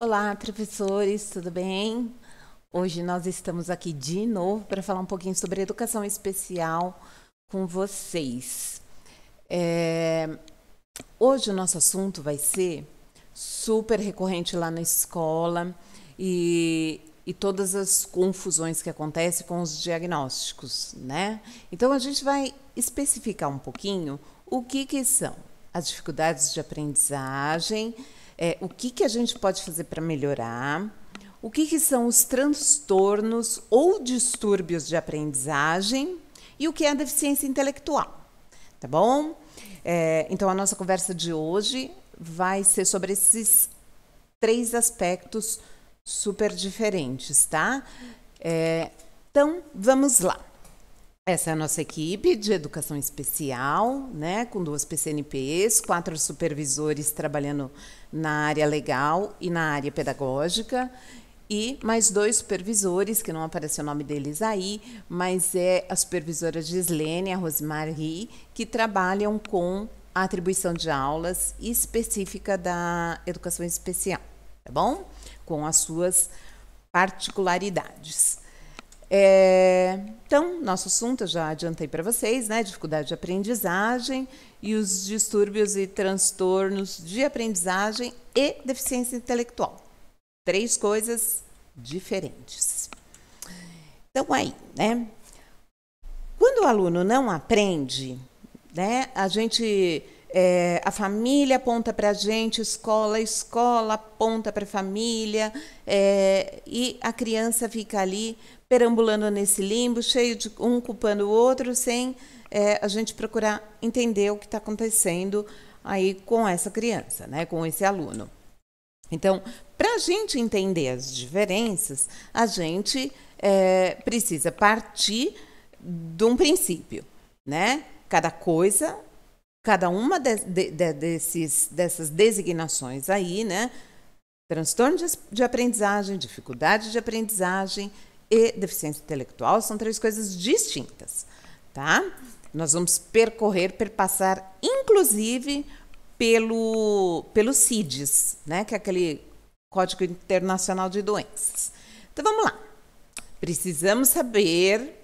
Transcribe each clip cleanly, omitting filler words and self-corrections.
Olá, professores, tudo bem? Hoje nós estamos aqui de novo para falar um pouquinho sobre educação especial com vocês. Hoje o nosso assunto vai ser super recorrente lá na escola e todas as confusões que acontecem com os diagnósticos, né? Então a gente vai especificar um pouquinho o que são as dificuldades de aprendizagem, o que a gente pode fazer para melhorar, o que são os transtornos ou distúrbios de aprendizagem e o que é a deficiência intelectual, tá bom? Então, a nossa conversa de hoje vai ser sobre esses 3 aspectos super diferentes, tá? Então, vamos lá. Essa é a nossa equipe de educação especial, né, com 2 PCNPs, 4 supervisores trabalhando na área legal e na área pedagógica, e mais 2 supervisores, que não aparece o nome deles aí, mas é a supervisora Gislene e a Rosemarie, que trabalham com a atribuição de aulas específica da educação especial, tá bom? Com as suas particularidades. Então, nosso assunto eu já adiantei para vocês, né? Dificuldade de aprendizagem e os distúrbios e transtornos de aprendizagem e deficiência intelectual. 3 coisas diferentes. Então, aí, né? Quando o aluno não aprende, né? A família aponta para a gente, a escola aponta para a família, e a criança fica ali perambulando nesse limbo, cheio de um culpando o outro, sem a gente procurar entender o que está acontecendo aí com essa criança, né, com esse aluno. Então, para a gente entender as diferenças, a gente precisa partir de um princípio, né? Cada uma dessas designações aí, né? Transtorno de aprendizagem, dificuldade de aprendizagem e deficiência intelectual são 3 coisas distintas, tá? Nós vamos perpassar, inclusive, pelo CIDS, né? Que é aquele Código Internacional de Doenças. Então, vamos lá. Precisamos saber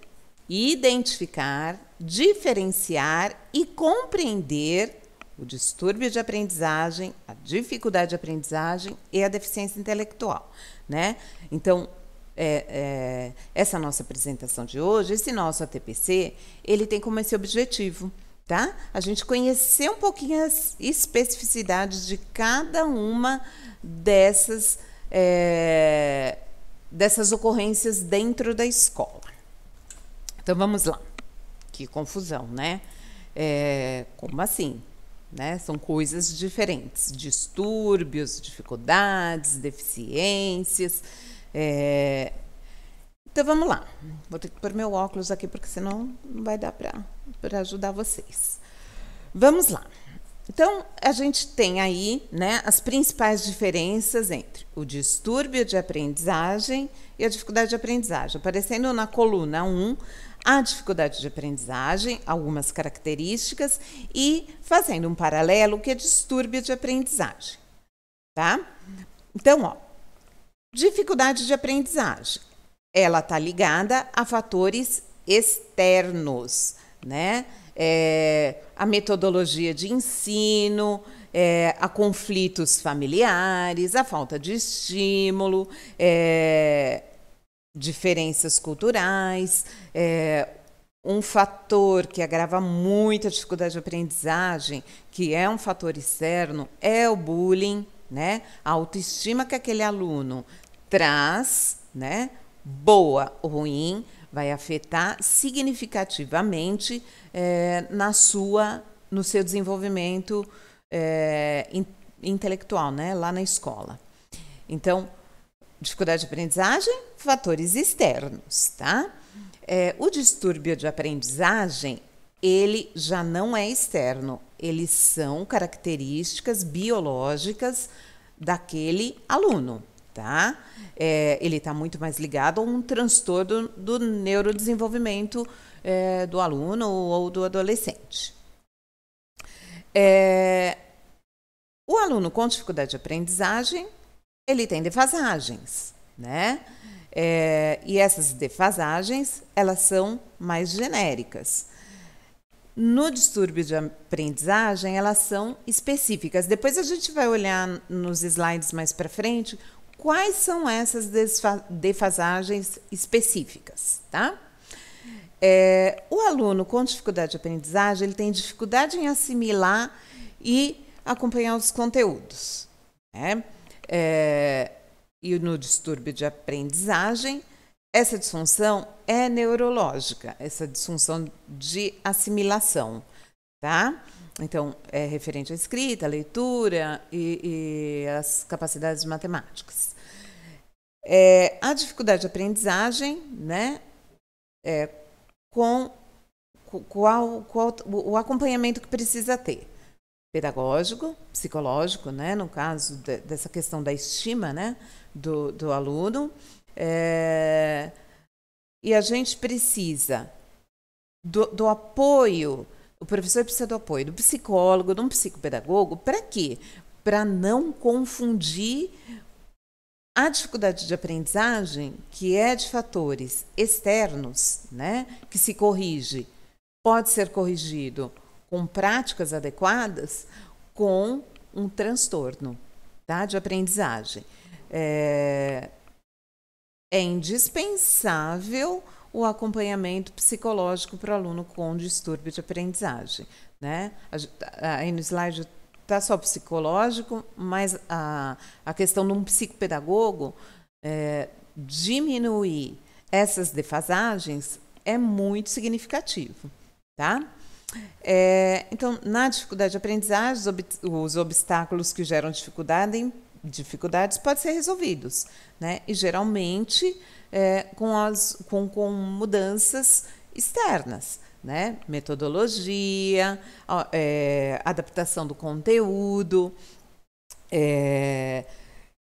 identificar, diferenciar e compreender o distúrbio de aprendizagem, a dificuldade de aprendizagem e a deficiência intelectual, né? Então, essa nossa apresentação de hoje, esse nosso ATPC, ele tem como esse objetivo, tá? A gente conhecer um pouquinho as especificidades de cada uma dessas ocorrências dentro da escola. Então, vamos lá. Que confusão, né? Como assim? Né? São coisas diferentes. Distúrbios, dificuldades, deficiências. Então, vamos lá. Vou ter que pôr meu óculos aqui, porque senão não vai dar para ajudar vocês. Vamos lá. Então, a gente tem aí, né, as principais diferenças entre o distúrbio de aprendizagem e a dificuldade de aprendizagem. Aparecendo na coluna 1, a dificuldade de aprendizagem, algumas características, e fazendo um paralelo, que é distúrbio de aprendizagem, tá? Então, ó, dificuldade de aprendizagem, ela está ligada a fatores externos, né? A metodologia de ensino, a conflitos familiares, a falta de estímulo, diferenças culturais. Um fator que agrava muito a dificuldade de aprendizagem, que é um fator externo, é o bullying, né? A autoestima que aquele aluno traz, né? Boa ou ruim, vai afetar significativamente no seu desenvolvimento intelectual, né? Lá na escola. Então, dificuldade de aprendizagem, fatores externos, tá? O distúrbio de aprendizagem, ele já não é externo, eles são características biológicas daquele aluno, tá? Ele está muito mais ligado a um transtorno do neurodesenvolvimento do aluno ou do adolescente. O aluno com dificuldade de aprendizagem, ele tem defasagens, né? E essas defasagens, elas são mais genéricas. No distúrbio de aprendizagem, elas são específicas. Depois a gente vai olhar nos slides mais para frente quais são essas defasagens específicas, tá? O aluno com dificuldade de aprendizagem, ele tem dificuldade em assimilar e acompanhar os conteúdos, né? E no distúrbio de aprendizagem, essa disfunção é neurológica, essa disfunção de assimilação, tá? Então, é referente à escrita, à leitura e às capacidades matemáticas. A dificuldade de aprendizagem, né, com o acompanhamento que precisa ter. Pedagógico, psicológico, né, no caso dessa questão da estima, né, do aluno. E a gente precisa do apoio, o professor precisa do apoio do psicólogo, de um psicopedagogo, para quê? Para não confundir a dificuldade de aprendizagem, que é de fatores externos, né, que se corrige, pode ser corrigido com práticas adequadas, com um transtorno, tá, de aprendizagem. É indispensável o acompanhamento psicológico para o aluno com distúrbio de aprendizagem, né? Aí no slide está só psicológico, mas a questão de um psicopedagogo diminuir essas defasagens é muito significativo, tá? Então, na dificuldade de aprendizagem, os obstáculos que geram dificuldades podem ser resolvidos, né? E geralmente com mudanças externas, né? Metodologia, adaptação do conteúdo,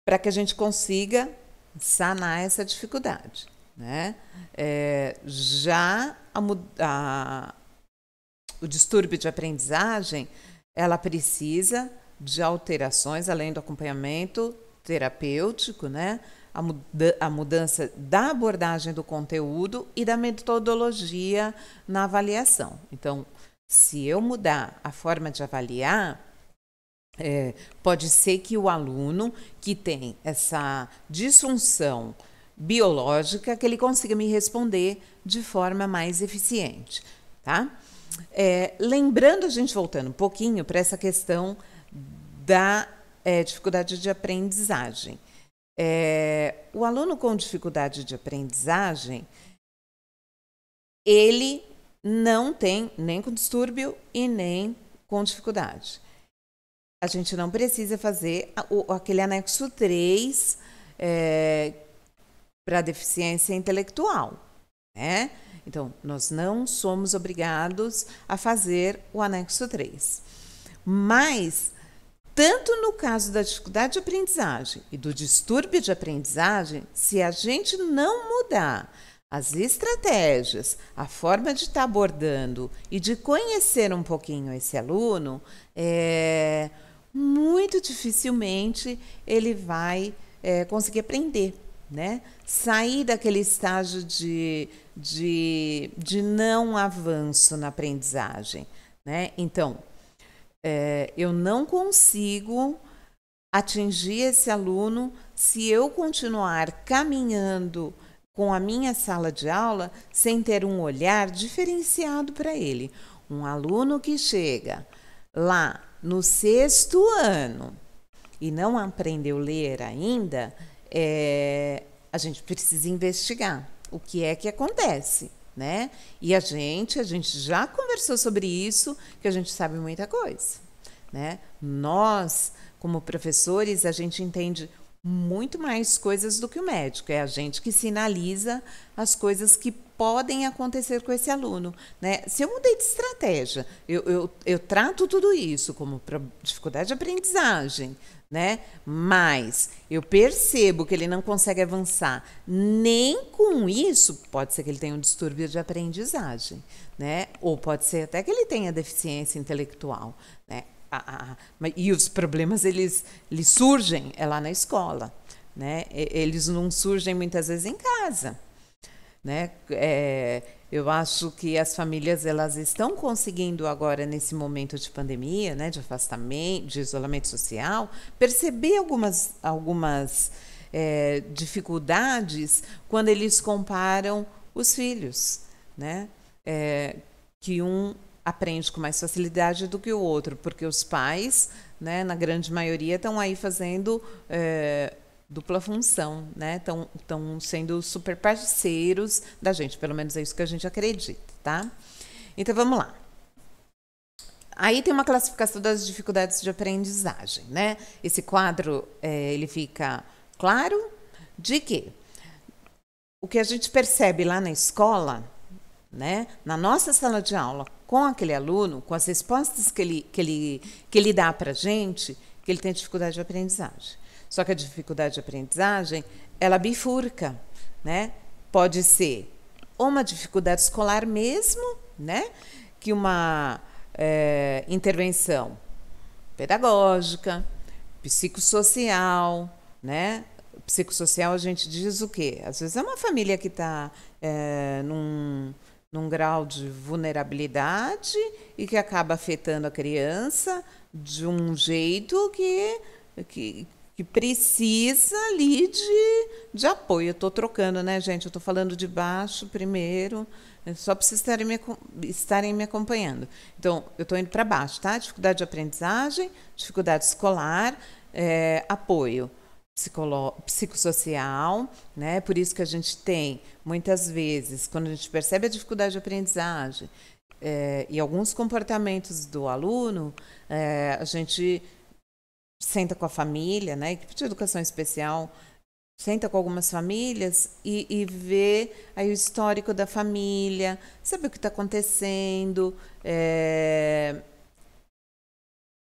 para que a gente consiga sanar essa dificuldade, né? Já o distúrbio de aprendizagem, ela precisa de alterações, além do acompanhamento terapêutico, né? A mudança da abordagem do conteúdo e da metodologia na avaliação. Então, se eu mudar a forma de avaliar, pode ser que o aluno que tem essa disfunção biológica, que ele consiga me responder de forma mais eficiente, tá? Lembrando, a gente voltando um pouquinho para essa questão da dificuldade de aprendizagem. O aluno com dificuldade de aprendizagem, ele não tem nem com distúrbio e nem com dificuldade. A gente não precisa fazer aquele anexo 3 para deficiência intelectual, né? Então, nós não somos obrigados a fazer o anexo 3. Mas, tanto no caso da dificuldade de aprendizagem e do distúrbio de aprendizagem, se a gente não mudar as estratégias, a forma de estar abordando e de conhecer um pouquinho esse aluno, muito dificilmente ele vai conseguir aprender, né? Sair daquele estágio de não avanço na aprendizagem, né? Então, eu não consigo atingir esse aluno se eu continuar caminhando com a minha sala de aula sem ter um olhar diferenciado para ele. Um aluno que chega lá no 6º ano e não aprendeu a ler ainda, a gente precisa investigar o que é que acontece, né? E a gente já conversou sobre isso, que a gente sabe muita coisa, né? Nós, como professores, a gente entende muito mais coisas do que o médico. É a gente que sinaliza as coisas que podem acontecer com esse aluno, né? Se eu mudei de estratégia, eu trato tudo isso como dificuldade de aprendizagem, né? Mas eu percebo que ele não consegue avançar nem com isso, pode ser que ele tenha um distúrbio de aprendizagem, né? Ou pode ser até que ele tenha deficiência intelectual, né? E os problemas eles surgem lá na escola, né? Eles não surgem muitas vezes em casa, né? Eu acho que as famílias elas estão conseguindo agora nesse momento de pandemia, né, de afastamento, de isolamento social, perceber algumas dificuldades quando eles comparam os filhos, né? Que um aprende com mais facilidade do que o outro, porque os pais, né, na grande maioria, estão aí fazendo dupla função, né? Estão sendo super parceiros da gente, pelo menos é isso que a gente acredita, tá? Então vamos lá. Aí tem uma classificação das dificuldades de aprendizagem, né? Esse quadro ele fica claro de que o que a gente percebe lá na escola, né, na nossa sala de aula, com aquele aluno, com as respostas que ele dá para a gente, que ele tem dificuldade de aprendizagem. Só que a dificuldade de aprendizagem, ela bifurca, né? Pode ser uma dificuldade escolar mesmo, né? Que uma intervenção pedagógica, psicossocial, né? Psicossocial a gente diz o quê? Às vezes é uma família que está num grau de vulnerabilidade e que acaba afetando a criança de um jeito que precisa ali de apoio. Eu estou trocando, né, gente? Eu estou falando de baixo primeiro, só para vocês estarem me acompanhando. Então, eu estou indo para baixo, tá? Dificuldade de aprendizagem, dificuldade escolar, apoio psicossocial, né? Por isso que a gente tem, muitas vezes, quando a gente percebe a dificuldade de aprendizagem e alguns comportamentos do aluno, a gente senta com a família, né? A equipe de educação especial senta com algumas famílias e vê aí o histórico da família, sabe o que está acontecendo,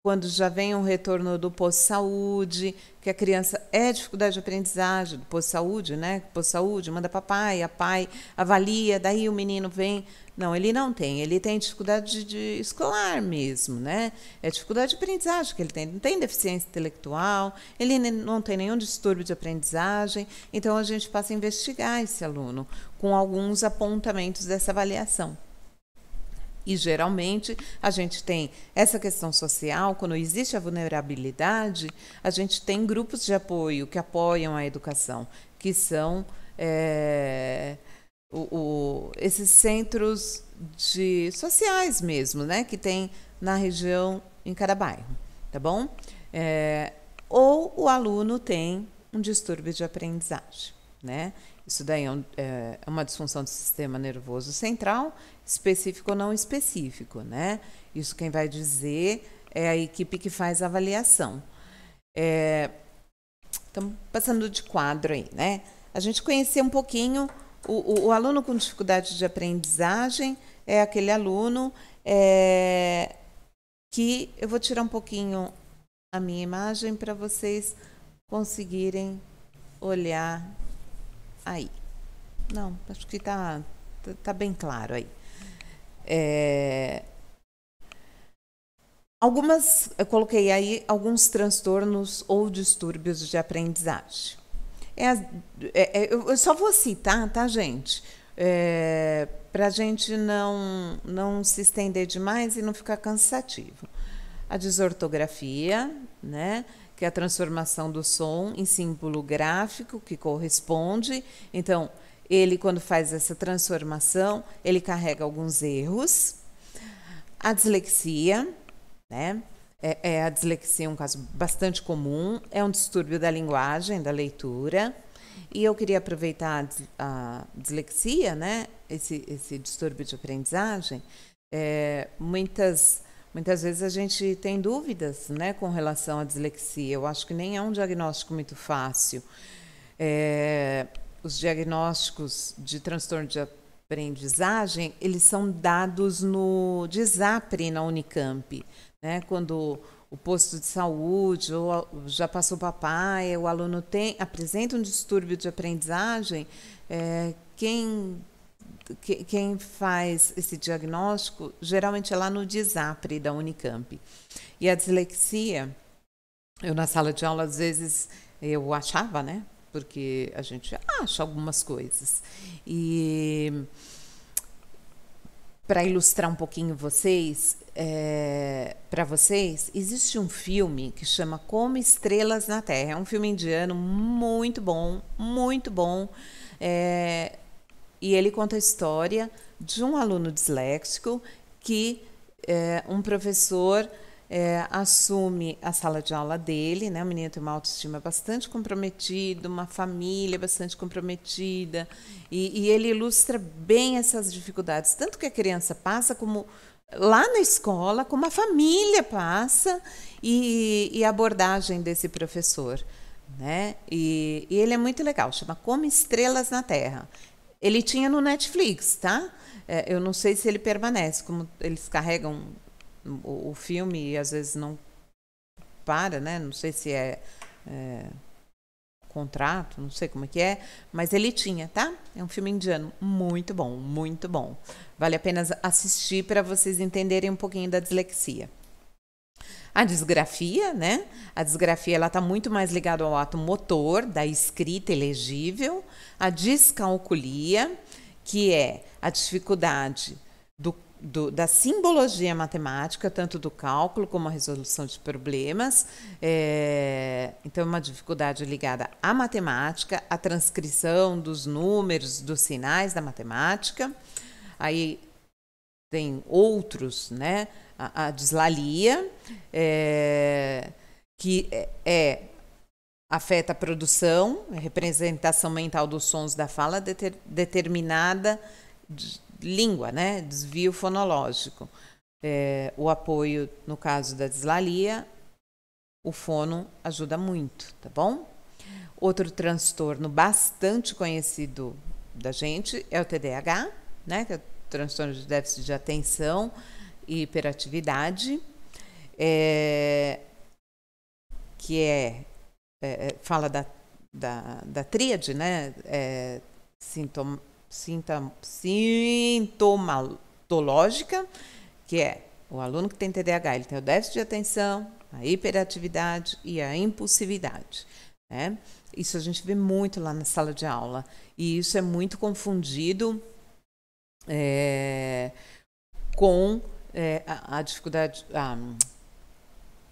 quando já vem um retorno do posto-saúde, que a criança dificuldade de aprendizagem do posto-saúde, né? Posto-saúde, manda para pai, a pai avalia, daí o menino vem. Não, ele não tem, ele tem dificuldade de escolar mesmo, né? É dificuldade de aprendizagem que ele tem, não tem deficiência intelectual, ele não tem nenhum distúrbio de aprendizagem, então a gente passa a investigar esse aluno com alguns apontamentos dessa avaliação. E, geralmente, a gente tem essa questão social, quando existe a vulnerabilidade, a gente tem grupos de apoio que apoiam a educação, que são esses centros sociais mesmo, né, que tem na região, em cada bairro, tá bom? Ou o aluno tem um distúrbio de aprendizagem, né? Isso daí é uma disfunção do sistema nervoso central, específico ou não específico, né? Isso quem vai dizer é a equipe que faz a avaliação. Estamos passando de quadro aí, né? A gente conhecer um pouquinho o aluno com dificuldade de aprendizagem, é aquele aluno que eu vou tirar um pouquinho a minha imagem para vocês conseguirem olhar aí. Não, acho que tá bem claro aí. Eu coloquei aí alguns transtornos ou distúrbios de aprendizagem. Eu só vou citar, tá, gente? Para a gente não se estender demais e não ficar cansativo. A desortografia, né? Que é a transformação do som em símbolo gráfico que corresponde. Então, ele, quando faz essa transformação, ele carrega alguns erros. A dislexia, né? A dislexia é um caso bastante comum, é um distúrbio da linguagem, da leitura. E eu queria aproveitar a dislexia, né? Esse distúrbio de aprendizagem. Muitas vezes a gente tem dúvidas, né, com relação à dislexia. Eu acho que nem é um diagnóstico muito fácil. Os diagnósticos de transtorno de aprendizagem, eles são dados no DISAPRE na Unicamp, né? Quando o posto de saúde ou já passou papai, o aluno apresenta um distúrbio de aprendizagem, quem faz esse diagnóstico geralmente é lá no DISAPRE da Unicamp. E a dislexia, eu na sala de aula às vezes eu achava, né, porque a gente acha algumas coisas. E para ilustrar um pouquinho para vocês, existe um filme que chama Como Estrelas na Terra. É um filme indiano muito bom, muito bom. E ele conta a história de um aluno disléxico que um professor assume a sala de aula dele, né? O menino tem uma autoestima bastante comprometida, uma família bastante comprometida, e ele ilustra bem essas dificuldades, tanto que a criança passa, como lá na escola, como a família passa, e a abordagem desse professor, né? E ele é muito legal, chama Como Estrelas na Terra. Ele tinha no Netflix, tá? Eu não sei se ele permanece, como eles carregam o filme e às vezes não para, né? Não sei se é contrato, não sei como é que é, mas ele tinha, tá? É um filme indiano muito bom, muito bom. Vale a pena assistir para vocês entenderem um pouquinho da dislexia. A disgrafia, né? A disgrafia ela está muito mais ligada ao ato motor da escrita ilegível. A discalculia, que é a dificuldade da simbologia matemática, tanto do cálculo como a resolução de problemas. Então, é uma dificuldade ligada à matemática, à transcrição dos números, dos sinais da matemática. Aí tem outros, né? A dislalia, que afeta a produção, a representação mental dos sons da fala determinada língua, né? Desvio fonológico. O apoio, no caso da dislalia, o fono ajuda muito, tá bom? Outro transtorno bastante conhecido da gente é o TDAH, né? Que é o transtorno de déficit de atenção e hiperatividade, que fala da tríade, né? Sintomatológica, que é o aluno que tem TDAH, ele tem o déficit de atenção, a hiperatividade e a impulsividade, né? Isso a gente vê muito lá na sala de aula, e isso é muito confundido com a dificuldade.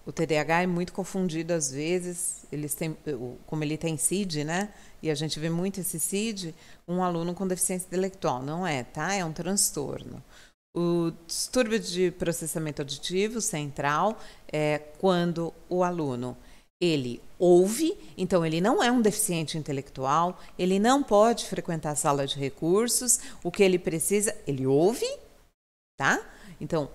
O TDAH é muito confundido às vezes, como ele tem CID, né? E a gente vê muito esse CID, um aluno com deficiência intelectual. Não é, tá? É um transtorno. O distúrbio de processamento auditivo central é quando o aluno, ele ouve, então ele não é um deficiente intelectual, ele não pode frequentar a sala de recursos, o que ele precisa, ele ouve, tá? Então,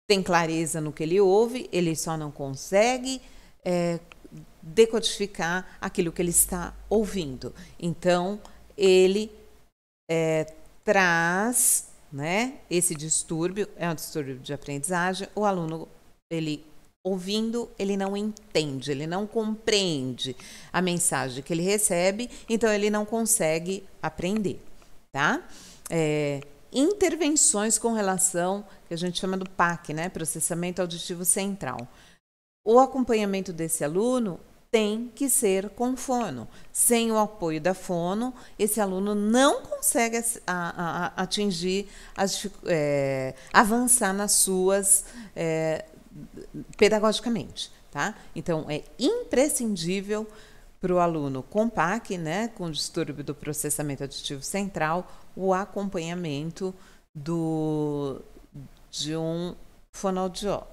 tem clareza no que ele ouve, ele só não consegue decodificar aquilo que ele está ouvindo. Então, ele traz, né, esse distúrbio, é um distúrbio de aprendizagem. O aluno, ele ouvindo, ele não entende, ele não compreende a mensagem que ele recebe, então ele não consegue aprender, tá? Intervenções com relação, que a gente chama do PAC, né? Processamento Auditivo Central. O acompanhamento desse aluno tem que ser com fono. Sem o apoio da fono, esse aluno não consegue atingir, avançar nas suas, pedagogicamente, tá? Então, é imprescindível para o aluno com PAC, né, com distúrbio do processamento auditivo central, o acompanhamento de um fonoaudiólogo.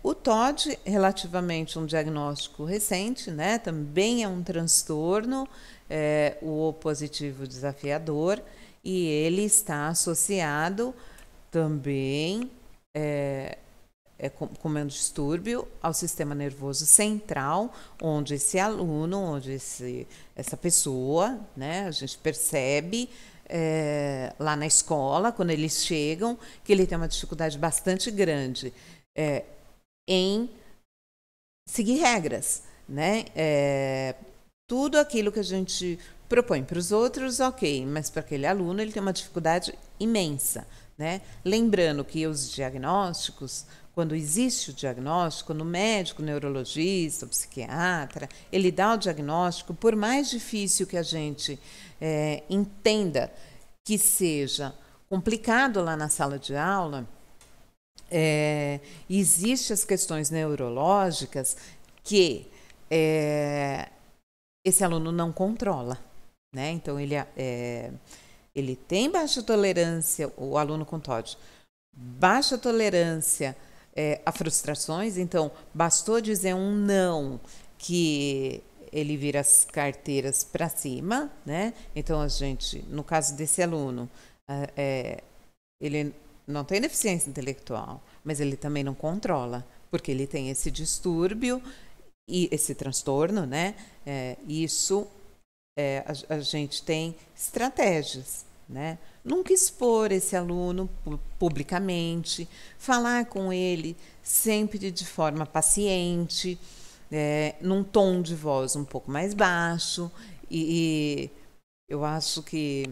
O TOD, relativamente um diagnóstico recente, né, também é um transtorno, o opositivo desafiador, e ele está associado também como um distúrbio ao sistema nervoso central, onde esse aluno, onde essa pessoa, né, a gente percebe lá na escola, quando eles chegam, que ele tem uma dificuldade bastante grande em seguir regras, né? Tudo aquilo que a gente Propõe para os outros, ok, mas para aquele aluno ele tem uma dificuldade imensa, né? Lembrando que os diagnósticos, quando existe o diagnóstico, quando o médico, o neurologista, o psiquiatra, ele dá o diagnóstico, por mais difícil que a gente entenda que seja complicado lá na sala de aula, existem as questões neurológicas que esse aluno não controla, né? Então, ele tem baixa tolerância, o aluno com TOD, baixa tolerância a frustrações, então bastou dizer um não que ele vira as carteiras para cima, né? Então, a gente, no caso desse aluno, ele não tem deficiência intelectual, mas ele também não controla, porque ele tem esse distúrbio e esse transtorno, né? A gente tem estratégias, né? Nunca expor esse aluno publicamente, falar com ele sempre de forma paciente, num tom de voz um pouco mais baixo. E eu acho que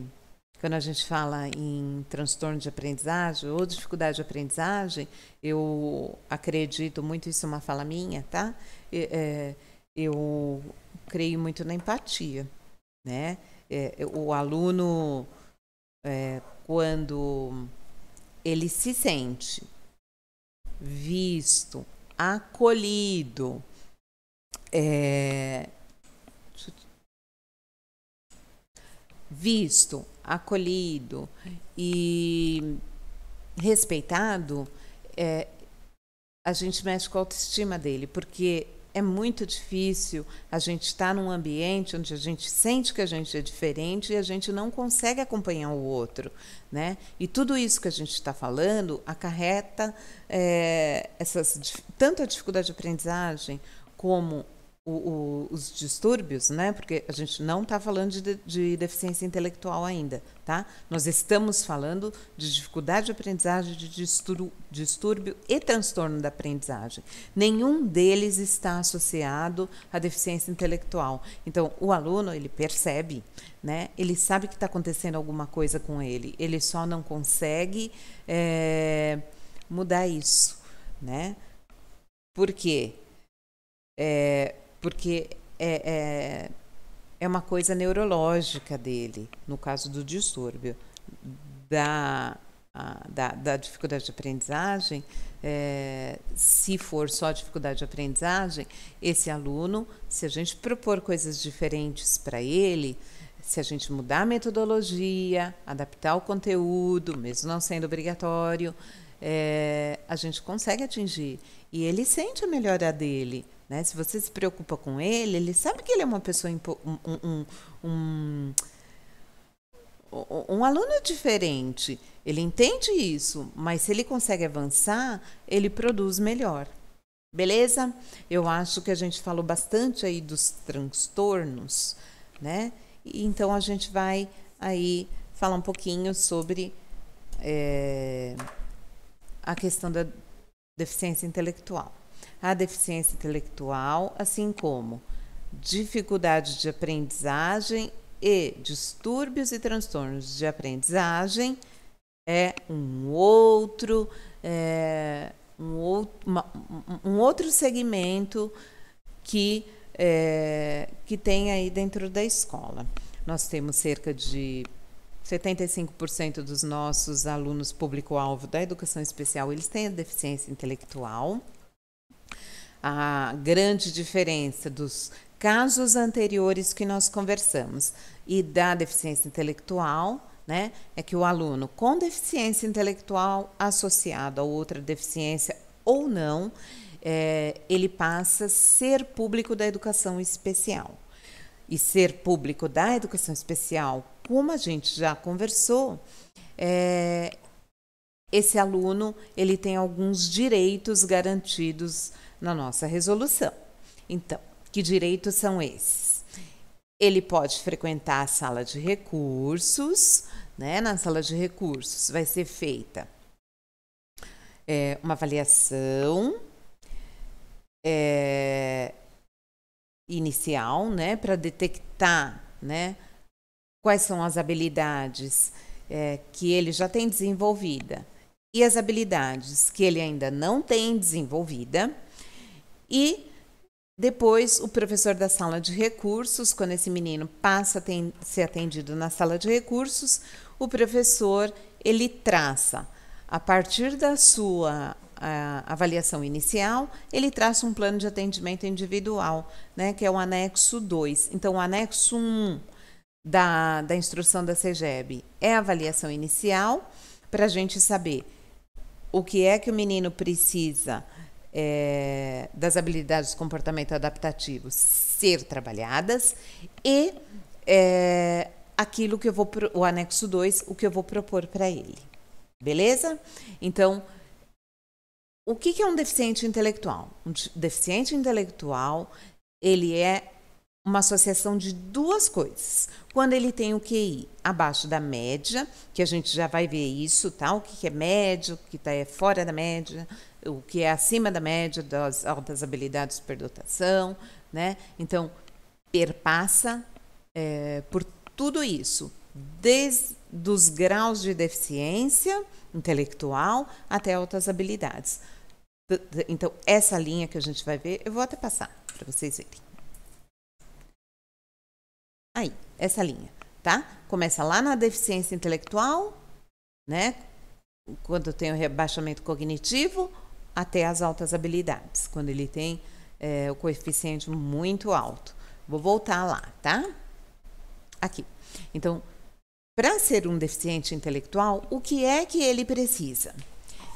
quando a gente fala em transtorno de aprendizagem ou dificuldade de aprendizagem, eu acredito muito, isso é uma fala minha, tá? Eu creio muito na empatia, né? O aluno, quando ele se sente visto, acolhido, e respeitado, a gente mexe com a autoestima dele, porque é muito difícil a gente estar num ambiente onde a gente sente que a gente é diferente e a gente não consegue acompanhar o outro, né? E tudo isso que a gente está falando acarreta tanto a dificuldade de aprendizagem como os distúrbios, né? Porque a gente não está falando de deficiência intelectual ainda, tá? Nós estamos falando de dificuldade de aprendizagem, de distúrbio e transtorno da aprendizagem. Nenhum deles está associado à deficiência intelectual. Então, o aluno, ele percebe, né? Ele sabe que está acontecendo alguma coisa com ele, ele só não consegue mudar isso, né? Por quê? Porque é uma coisa neurológica dele, no caso do distúrbio. Da dificuldade de aprendizagem, se for só dificuldade de aprendizagem, esse aluno, se a gente propor coisas diferentes para ele, se a gente mudar a metodologia, adaptar o conteúdo, mesmo não sendo obrigatório, a gente consegue atingir. E ele sente a melhora dele, né? Se você se preocupa com ele, ele sabe que ele é uma pessoa, um aluno diferente. Ele entende isso, mas se ele consegue avançar, ele produz melhor. Beleza? Eu acho que a gente falou bastante aí dos transtornos, né? E então a gente vai aí falar um pouquinho sobre a questão da deficiência intelectual. A deficiência intelectual, assim como dificuldade de aprendizagem e distúrbios e transtornos de aprendizagem, é um outro segmento que tem aí dentro da escola. Nós temos cerca de 75% dos nossos alunos público-alvo da educação especial, eles têm a deficiência intelectual. A grande diferença dos casos anteriores que nós conversamos e da deficiência intelectual, né, é que o aluno com deficiência intelectual associado a outra deficiência ou não, ele passa a ser público da educação especial. E ser público da educação especial, como a gente já conversou, esse aluno ele tem alguns direitos garantidos na nossa resolução. Então, que direitos são esses? Ele pode frequentar a sala de recursos, né? Na sala de recursos vai ser feita uma avaliação inicial, né? Para detectar, né? quais são as habilidades que ele já tem desenvolvida e as habilidades que ele ainda não tem desenvolvida. E depois o professor da sala de recursos, quando esse menino passa a ser atendido na sala de recursos, o professor ele traça, a partir da sua avaliação inicial, ele traça um plano de atendimento individual, né, que é o anexo 2. Então, o anexo 1 da instrução da CEGEB é a avaliação inicial, para a gente saber o que é que o menino precisa das habilidades de comportamento adaptativo ser trabalhadas, e aquilo que o anexo 2, o que eu vou propor para ele. Beleza? Então, o que é um deficiente intelectual? Um deficiente intelectual, ele é uma associação de duas coisas. Quando ele tem o QI abaixo da média, que a gente já vai ver isso, tá? O que é médio, o que está fora da média, o que é acima da média das altas habilidades de superdotação, né? Então, perpassa por tudo isso, desde os graus de deficiência intelectual até altas habilidades. Então, essa linha que a gente vai ver, eu vou até passar para vocês verem. Aí, essa linha, tá? Começa lá na deficiência intelectual, né? Quando tem o rebaixamento cognitivo, até as altas habilidades, quando ele tem o coeficiente muito alto. Vou voltar lá, tá? Aqui. Então, para ser um deficiente intelectual, o que é que ele precisa?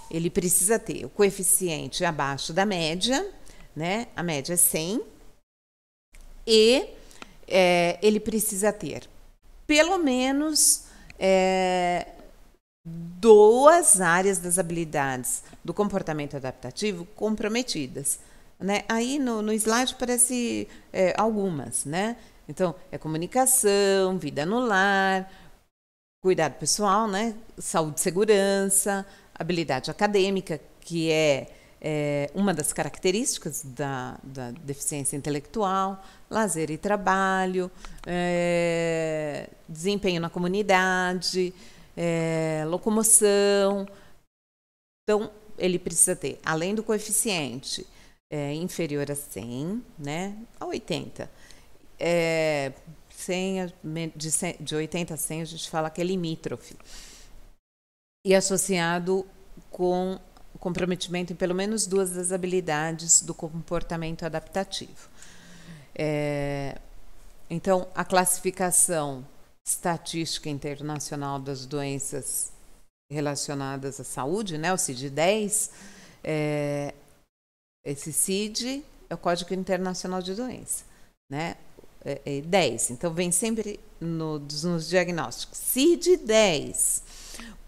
Ele precisa ter o coeficiente abaixo da média, né? A média é 100, e ele precisa ter pelo menos 2 áreas das habilidades do comportamento adaptativo comprometidas, né? Aí no slide parece algumas, né? Então, comunicação, vida no lar, cuidado pessoal, né? Saúde e segurança, habilidade acadêmica, que é uma das características da deficiência intelectual, lazer e trabalho, desempenho na comunidade, locomoção. Então, ele precisa ter, além do coeficiente inferior a 100, né, a 80, 100, de 80 a 100 a gente fala que é limítrofe, e associado com comprometimento em pelo menos 2 das habilidades do comportamento adaptativo. Então, a classificação estatística internacional das doenças relacionadas à saúde, né, o CID-10, esse CID é o Código Internacional de Doença, né, 10. Então, vem sempre nos diagnósticos. CID-10.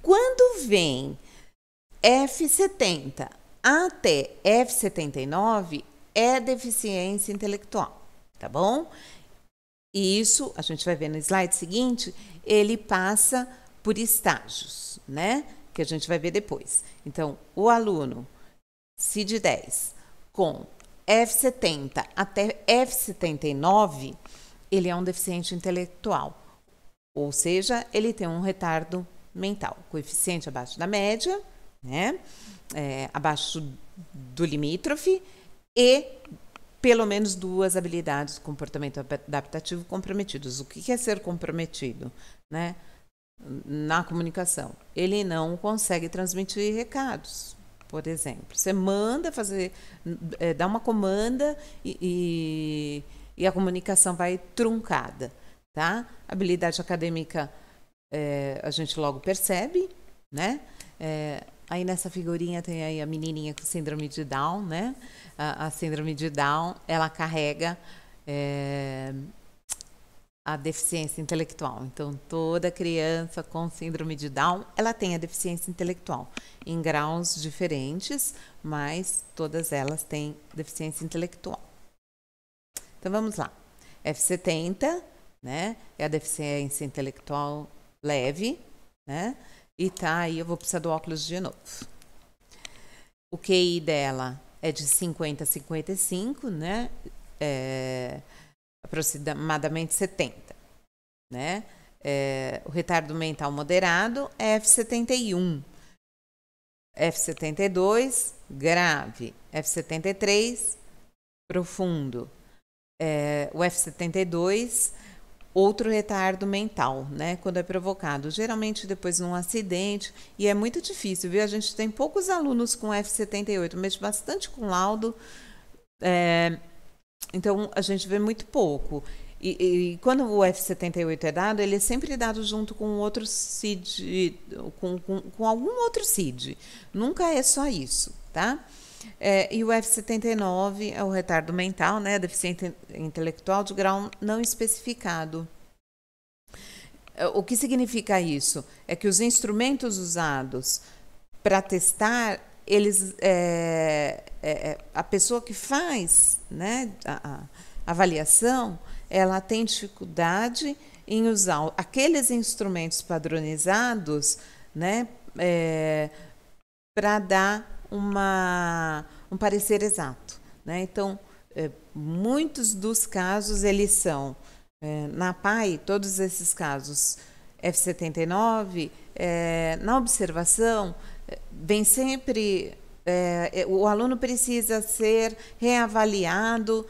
Quando vem F70 até F79, é deficiência intelectual, tá bom? E isso, a gente vai ver no slide seguinte, ele passa por estágios, né? Que a gente vai ver depois. Então, o aluno CID-10 com F70 até F79, ele é um deficiente intelectual, ou seja, ele tem um retardo mental, coeficiente abaixo da média, né? Abaixo do limítrofe, e pelo menos 2 habilidades de comportamento adaptativo comprometidos. O que é ser comprometido, né? Na comunicação, ele não consegue transmitir recados, por exemplo. Você manda fazer, dá uma comanda e a comunicação vai truncada, tá? Habilidade acadêmica, a gente logo percebe, né? Aí nessa figurinha tem aí a menininha com síndrome de Down, né? A síndrome de Down, ela carrega a deficiência intelectual. Então, toda criança com síndrome de Down, ela tem a deficiência intelectual, em graus diferentes, mas todas elas têm deficiência intelectual. Então, vamos lá. F70, né? É a deficiência intelectual leve, né? E tá aí, eu vou precisar do óculos de novo. O QI dela é de 50 a 55, né? Aproximadamente 70, né? o retardo mental moderado é F71, F72, grave, F73, profundo. O F72, outro retardo mental, né? Quando é provocado, geralmente depois de um acidente, e é muito difícil, viu? A gente tem poucos alunos com F78, mexe bastante com laudo, então a gente vê muito pouco. E quando o F78 é dado, ele é sempre dado junto com outro CID, com algum outro CID. Nunca é só isso, tá? E o F79 é o retardo mental, né? Deficiência intelectual de grau não especificado. O que significa isso? É que os instrumentos usados para testar, eles, a pessoa que faz, né, a avaliação, ela tem dificuldade em usar aqueles instrumentos padronizados, né, para dar um parecer exato, né? Então, muitos dos casos, eles são, na PAI, todos esses casos, F79, na observação, vem sempre, o aluno precisa ser reavaliado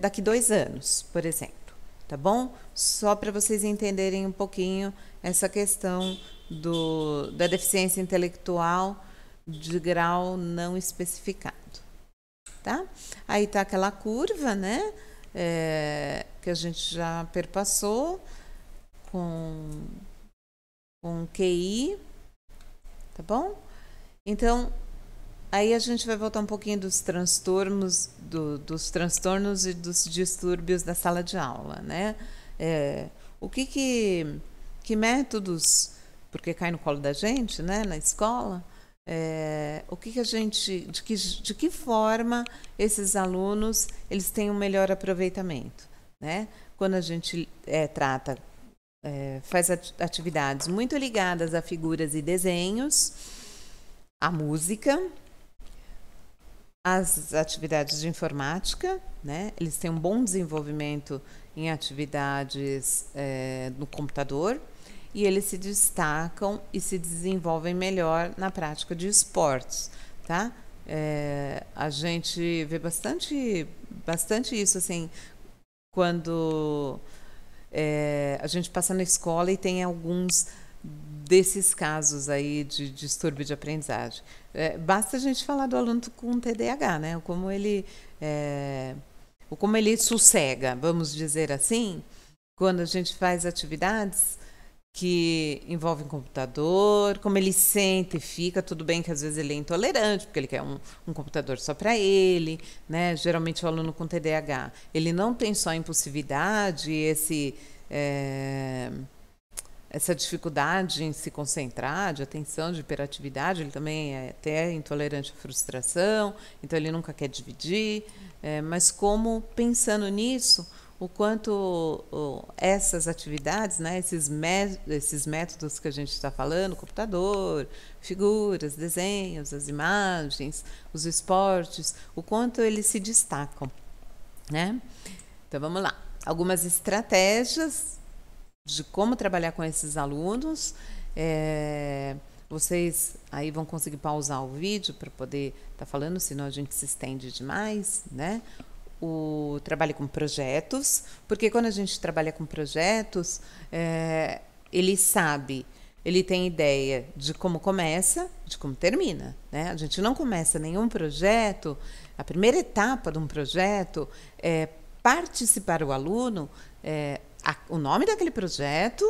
daqui 2 anos, por exemplo, tá bom? Só para vocês entenderem um pouquinho essa questão da deficiência intelectual de grau não especificado, tá? Aí tá aquela curva, né? Que a gente já perpassou com QI, tá bom? Então, aí a gente vai voltar um pouquinho dos transtornos, dos transtornos e dos distúrbios da sala de aula, né? O que métodos, porque cai no colo da gente, né, na escola, o que a gente, de que forma esses alunos eles têm um melhor aproveitamento, né? Quando a gente trata, faz atividades muito ligadas a figuras e desenhos, a música, as atividades de informática, né? Eles têm um bom desenvolvimento em atividades no computador e eles se destacam e se desenvolvem melhor na prática de esportes, tá? A gente vê bastante isso, assim, quando a gente passa na escola e tem alguns desses casos aí de distúrbio de aprendizagem. Basta a gente falar do aluno com TDAH, né? Como ele sossega, vamos dizer assim, quando a gente faz atividades que envolvem computador, como ele sente e fica, tudo bem que às vezes ele é intolerante, porque ele quer um computador só para ele, né? Geralmente o aluno com TDAH, ele não tem só impulsividade, essa dificuldade em se concentrar, de atenção, de hiperatividade, ele também é até intolerante à frustração, então ele nunca quer dividir, mas como, pensando nisso, o quanto essas atividades, né, esses métodos que a gente está falando, computador, figuras, desenhos, as imagens, os esportes, o quanto eles se destacam, né? Então vamos lá, algumas estratégias de como trabalhar com esses alunos. Vocês aí vão conseguir pausar o vídeo para poder estar falando, senão a gente se estende demais, né? O trabalho com projetos, porque quando a gente trabalha com projetos, ele tem ideia de como começa, de como termina, né? A gente não começa nenhum projeto, a primeira etapa de um projeto é participar o aluno, o nome daquele projeto,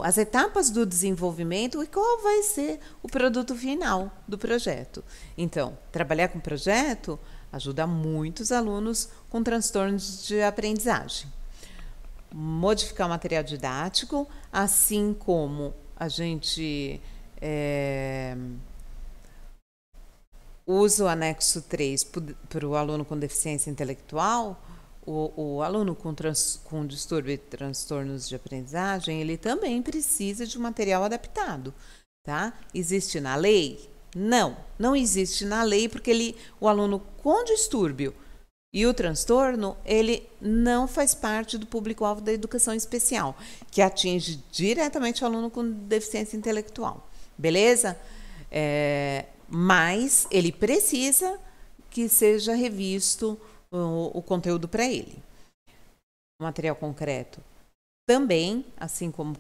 as etapas do desenvolvimento e qual vai ser o produto final do projeto. Então, trabalhar com projeto ajuda muitos alunos com transtornos de aprendizagem. Modificar o material didático, assim como a gente usa o anexo 3 para o aluno com deficiência intelectual, o aluno com distúrbio e transtornos de aprendizagem, ele também precisa de um material adaptado, tá? Existe na lei? Não existe na lei, porque o aluno com distúrbio E o transtorno, ele não faz parte do público-alvo da educação especial, que atinge diretamente o aluno com deficiência intelectual. Beleza? Mas ele precisa que seja revisto o conteúdo para ele. O material concreto também, assim como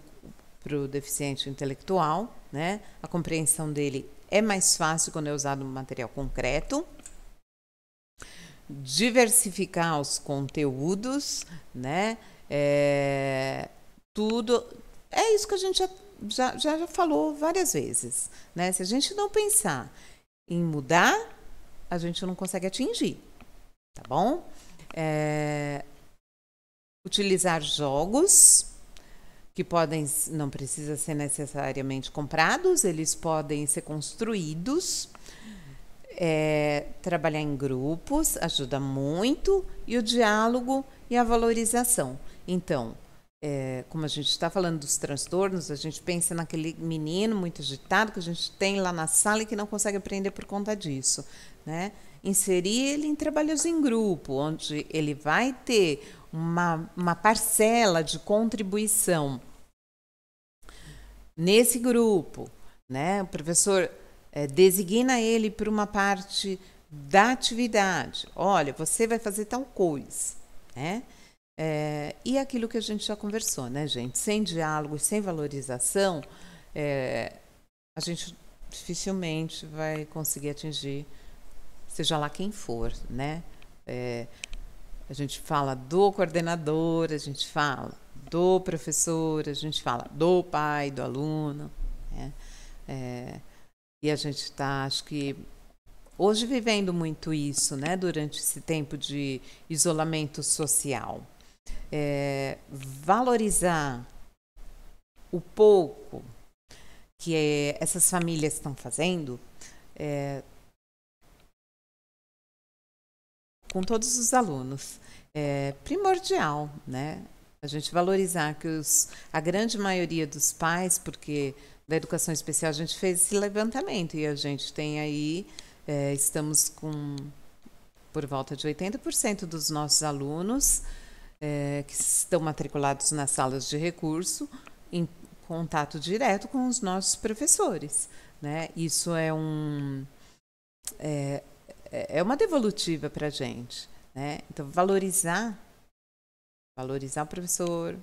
para o deficiente intelectual, né? A compreensão dele é mais fácil quando é usado material concreto. Diversificar os conteúdos, né? Tudo. É isso que a gente já falou várias vezes, né? Se a gente não pensar em mudar, a gente não consegue atingir, tá bom? Utilizar jogos que não precisa ser necessariamente comprados, eles podem ser construídos. Trabalhar em grupos ajuda muito, e o diálogo e a valorização. Então, como a gente está falando dos transtornos, a gente pensa naquele menino muito agitado que a gente tem lá na sala e que não consegue aprender por conta disso, né? Inserir ele em trabalhos em grupo, onde ele vai ter uma parcela de contribuição nesse grupo, né? O professor designa ele para uma parte da atividade. Olha, você vai fazer tal coisa, né? E aquilo que a gente já conversou, né, gente? Sem diálogo e sem valorização, a gente dificilmente vai conseguir atingir, seja lá quem for, né? A gente fala do coordenador, a gente fala do professor, a gente fala do pai, do aluno, né? E a gente está, acho que, hoje vivendo muito isso, né? Durante esse tempo de isolamento social. Valorizar o pouco que essas famílias estão fazendo com todos os alunos é primordial, né? A gente valorizar que a grande maioria dos pais, porque da educação especial a gente fez esse levantamento e a gente tem aí, estamos com por volta de 80% dos nossos alunos que estão matriculados nas salas de recurso em contato direto com os nossos professores, né? Isso é uma devolutiva para a gente, né? Então, valorizar o professor,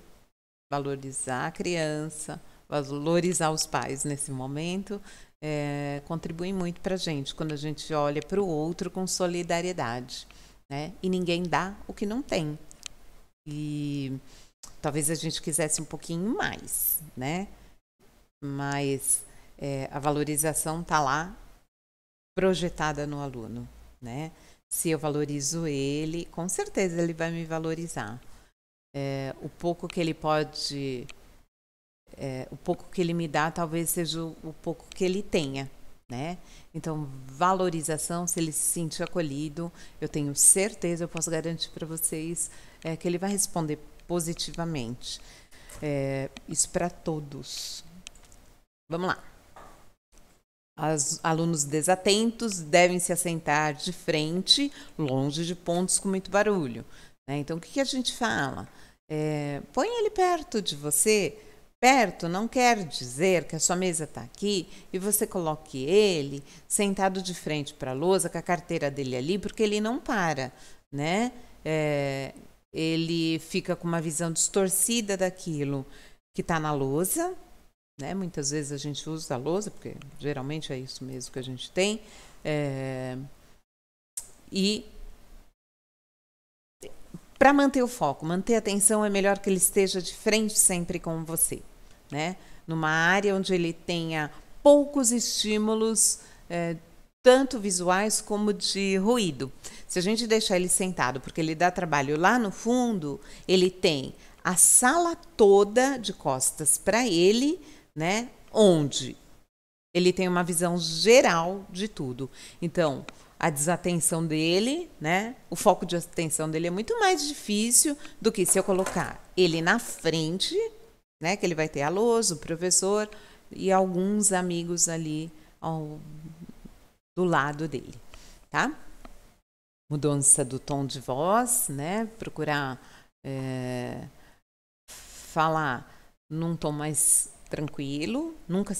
valorizar a criança, valorizar os pais nesse momento, contribui muito para a gente, quando a gente olha para o outro com solidariedade, né? E ninguém dá o que não tem. E talvez a gente quisesse um pouquinho mais, né? Mas a valorização está lá, projetada no aluno, né? Se eu valorizo ele, com certeza ele vai me valorizar. O pouco que ele pode, o pouco que ele me dá, talvez seja o pouco que ele tenha, né? Então, valorização, se ele se sentir acolhido, eu tenho certeza, eu posso garantir para vocês que ele vai responder positivamente. Isso para todos. Vamos lá. Alunos desatentos devem se assentar de frente, longe de pontos com muito barulho, né? Então, o que a gente fala? Põe ele perto de você. Perto não quer dizer que a sua mesa está aqui e você coloque ele sentado de frente para a lousa com a carteira dele ali, porque ele não para, né? Ele fica com uma visão distorcida daquilo que está na lousa, né? Muitas vezes a gente usa a lousa, porque geralmente é isso mesmo que a gente tem. E para manter o foco, manter a atenção, é melhor que ele esteja de frente sempre com você, né? Numa área onde ele tenha poucos estímulos, tanto visuais como de ruído. Se a gente deixar ele sentado, porque ele dá trabalho lá no fundo, ele tem a sala toda de costas para ele, né? Onde ele tem uma visão geral de tudo. Então, a desatenção dele, né? O foco de atenção dele é muito mais difícil do que se eu colocar ele na frente, né? Que ele vai ter a lousa, o professor e alguns amigos ali do lado dele, tá? mudança do tom de voz, né? Procurar falar num tom mais tranquilo, nunca,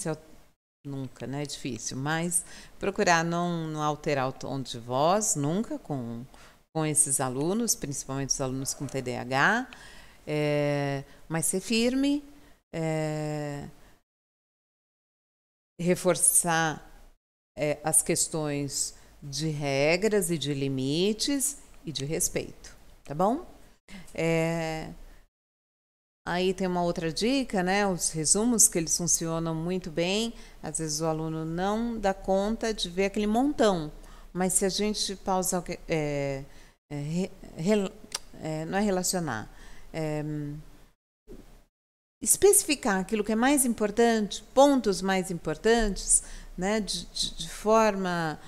né? É difícil, mas procurar não alterar o tom de voz nunca com esses alunos, principalmente os alunos com TDAH, mas ser firme, reforçar as questões de regras e de limites e de respeito, tá bom? Aí tem uma outra dica, né? Os resumos, que eles funcionam muito bem. Às vezes o aluno não dá conta de ver aquele montão, mas se a gente pausar, não é relacionar, especificar aquilo que é mais importante, pontos mais importantes, né, de forma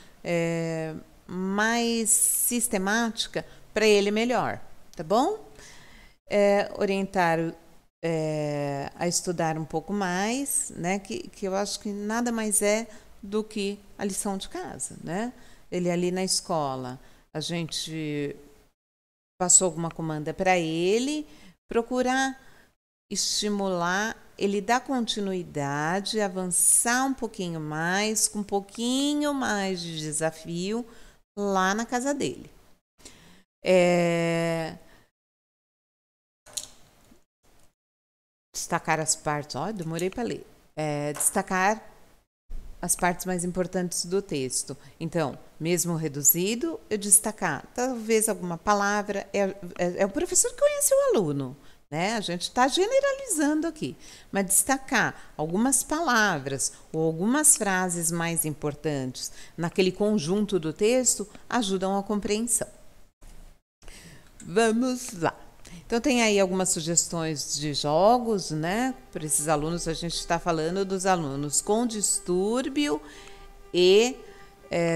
mais sistemática, para ele melhor, tá bom? Orientar a estudar um pouco mais, né, que eu acho que nada mais é do que a lição de casa, né? Ele ali na escola, a gente passou alguma comanda para ele, procurar estimular ele dar continuidade, avançar um pouquinho mais, com um pouquinho mais de desafio lá na casa dele. Destacar as partes, demorei para ler. Destacar as partes mais importantes do texto. Então, mesmo reduzido, eu destacar talvez alguma palavra. É o professor que conhece o aluno, né? A gente está generalizando aqui, mas destacar algumas palavras ou algumas frases mais importantes naquele conjunto do texto ajudam a compreensão. Vamos lá. Então, tem aí algumas sugestões de jogos, né? Para esses alunos, a gente está falando dos alunos com distúrbio e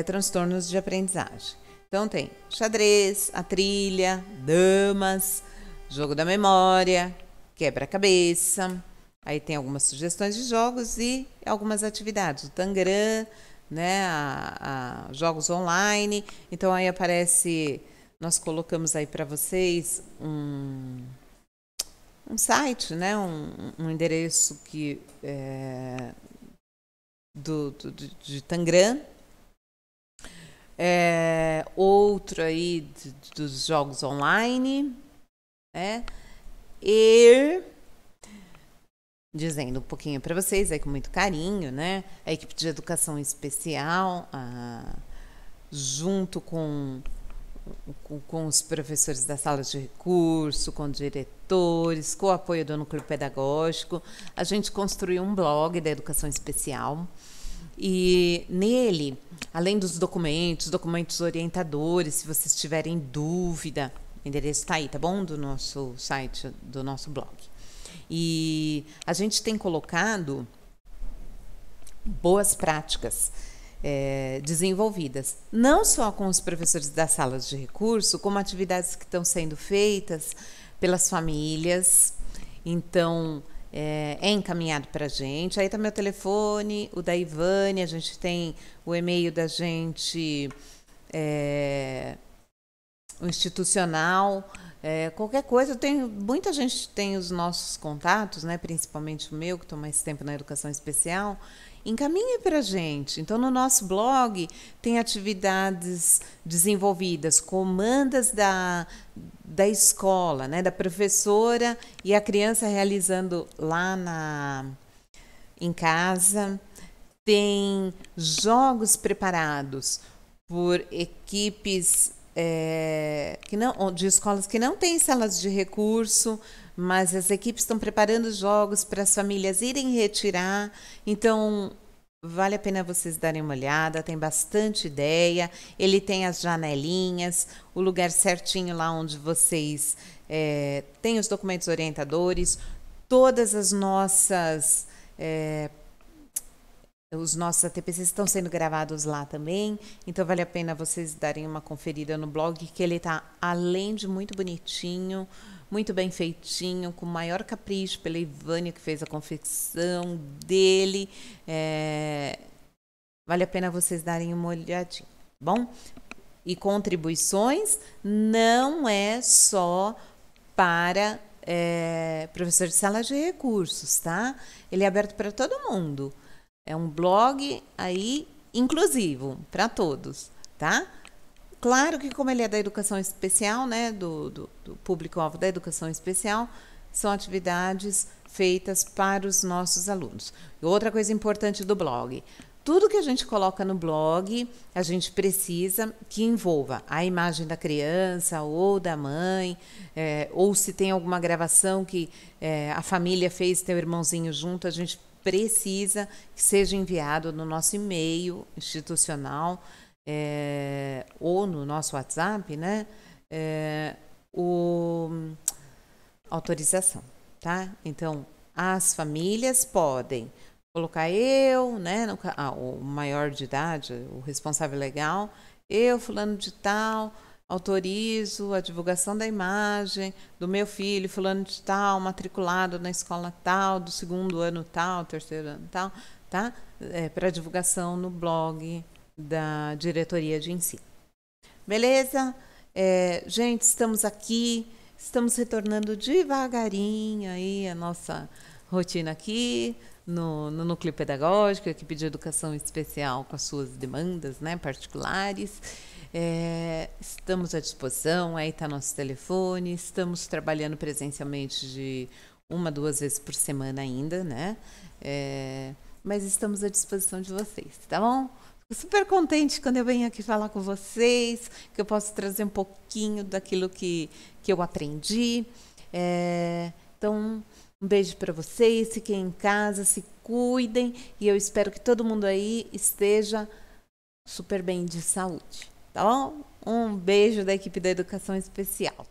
transtornos de aprendizagem. Então, tem xadrez, a trilha, damas, jogo da memória, quebra-cabeça. Aí tem algumas sugestões de jogos e algumas atividades. O Tangram, né? Jogos online. Então, aí aparece... Nós colocamos aí para vocês um site, né? Um endereço que de Tangram. Outro aí dos jogos online, né? E dizendo um pouquinho para vocês aí com muito carinho, né? A equipe de educação especial, junto com os professores das salas de recurso, com diretores, com o apoio do núcleo pedagógico, a gente construiu um blog da educação especial. E nele, além dos documentos orientadores, se vocês tiverem dúvida, o endereço está aí, tá bom? Do nosso site, do nosso blog. E a gente tem colocado boas práticas desenvolvidas, não só com os professores das salas de recurso, como atividades que estão sendo feitas pelas famílias. Então, é encaminhado para a gente. Aí está meu telefone, o da Ivane, a gente tem o e-mail da gente, o institucional. Qualquer coisa, muita gente tem os nossos contatos, né, principalmente o meu, que estou mais tempo na educação especial. Encaminhe para a gente. Então, no nosso blog tem atividades desenvolvidas, comandas da escola, né, da professora e a criança realizando lá em casa. Tem jogos preparados por equipes de escolas que não têm salas de recurso, mas as equipes estão preparando jogos para as famílias irem retirar. Então, vale a pena vocês darem uma olhada, tem bastante ideia. Ele tem as janelinhas, o lugar certinho lá onde vocês têm os documentos orientadores, todas as nossas... os nossos ATPCs estão sendo gravados lá também, então vale a pena vocês darem uma conferida no blog, que ele está, além de muito bonitinho, muito bem feitinho, com o maior capricho pela Ivânia, que fez a confecção dele. Vale a pena vocês darem uma olhadinha, bom? E contribuições não é só para professor de sala de recursos, tá? Ele é aberto para todo mundo. É um blog aí inclusivo para todos, tá? Claro que como ele é da educação especial, né, do público-alvo da educação especial, são atividades feitas para os nossos alunos. E outra coisa importante do blog, tudo que a gente coloca no blog, a gente precisa que envolva a imagem da criança ou da mãe, ou se tem alguma gravação que a família fez, tem o irmãozinho junto, a gente precisa que seja enviado no nosso e-mail institucional, ou no nosso WhatsApp, né? Autorização, tá? Então, as famílias podem colocar eu, né? O maior de idade, o responsável legal, eu, fulano de tal, autorizo a divulgação da imagem do meu filho, fulano de tal, matriculado na escola tal, do segundo ano tal, terceiro ano tal, tá? Para divulgação no blog da diretoria de ensino. Beleza? Gente, estamos aqui, estamos retornando devagarinho aí a nossa rotina aqui no núcleo pedagógico, equipe de educação especial com as suas demandas, né, particulares. Estamos à disposição, aí está nosso telefone, estamos trabalhando presencialmente de 1 2 vezes por semana ainda, né? Mas estamos à disposição de vocês, tá bom? Fico super contente quando eu venho aqui falar com vocês, que eu posso trazer um pouquinho daquilo que eu aprendi. Então, um beijo para vocês, fiquem em casa, se cuidem e eu espero que todo mundo aí esteja super bem de saúde, tá bom? Um beijo da equipe da Educação Especial.